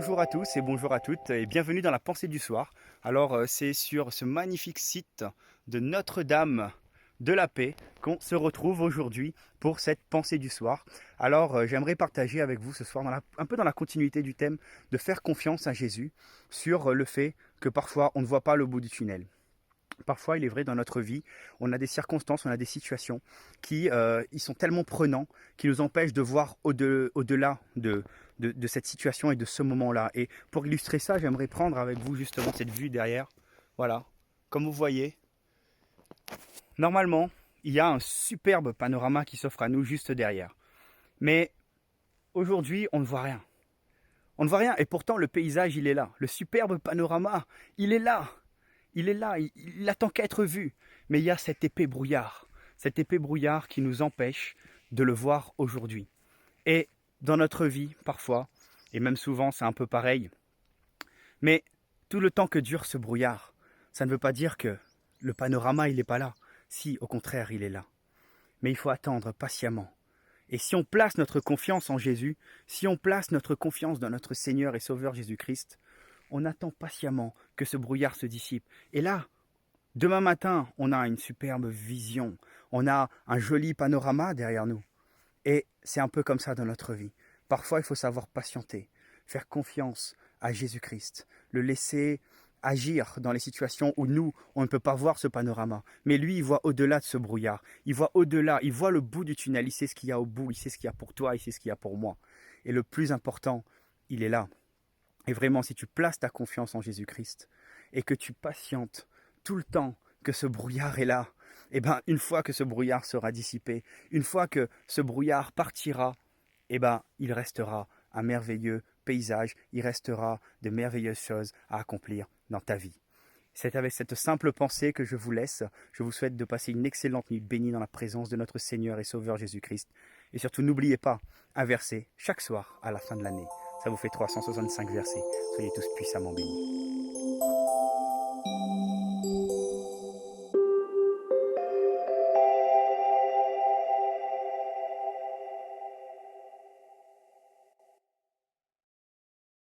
Bonjour à tous et bonjour à toutes et bienvenue dans la pensée du soir. Alors c'est sur ce magnifique site de Notre-Dame de la Paix qu'on se retrouve aujourd'hui pour cette pensée du soir. Alors j'aimerais partager avec vous ce soir un peu dans la continuité du thème de faire confiance à Jésus sur le fait que parfois on ne voit pas le bout du tunnel. Parfois, il est vrai, dans notre vie, on a des circonstances, on a des situations qui ils sont tellement prenants, qui nous empêchent de voir au-delà de cette situation et de ce moment-là. Et pour illustrer ça, j'aimerais prendre avec vous justement cette vue derrière. Voilà, comme vous voyez, normalement, il y a un superbe panorama qui s'offre à nous juste derrière. Mais aujourd'hui, on ne voit rien. On ne voit rien et pourtant le paysage, il est là. Le superbe panorama, il est là. Il est là, il attend qu'à être vu. Mais il y a cet épais brouillard qui nous empêche de le voir aujourd'hui. Et dans notre vie, parfois, et même souvent, c'est un peu pareil, mais tout le temps que dure ce brouillard, ça ne veut pas dire que le panorama, il n'est pas là. Si, au contraire, il est là. Mais il faut attendre patiemment. Et si on place notre confiance en Jésus, si on place notre confiance dans notre Seigneur et Sauveur Jésus-Christ, on attend patiemment que ce brouillard se dissipe. Et là, demain matin, on a une superbe vision, on a un joli panorama derrière nous. Et c'est un peu comme ça dans notre vie. Parfois, il faut savoir patienter, faire confiance à Jésus-Christ, le laisser agir dans les situations où nous, on ne peut pas voir ce panorama. Mais lui, il voit au-delà de ce brouillard. Il voit au-delà, il voit le bout du tunnel, il sait ce qu'il y a au bout, il sait ce qu'il y a pour toi, il sait ce qu'il y a pour moi. Et le plus important, il est là. Et vraiment, si tu places ta confiance en Jésus-Christ et que tu patientes tout le temps que ce brouillard est là, eh ben, une fois que ce brouillard sera dissipé, une fois que ce brouillard partira, eh ben, il restera un merveilleux paysage, il restera de merveilleuses choses à accomplir dans ta vie. C'est avec cette simple pensée que je vous laisse. Je vous souhaite de passer une excellente nuit bénie dans la présence de notre Seigneur et Sauveur Jésus-Christ. Et surtout, n'oubliez pas un verset chaque soir à la fin de l'année. Ça vous fait 365 versets. Soyez tous puissamment bénis.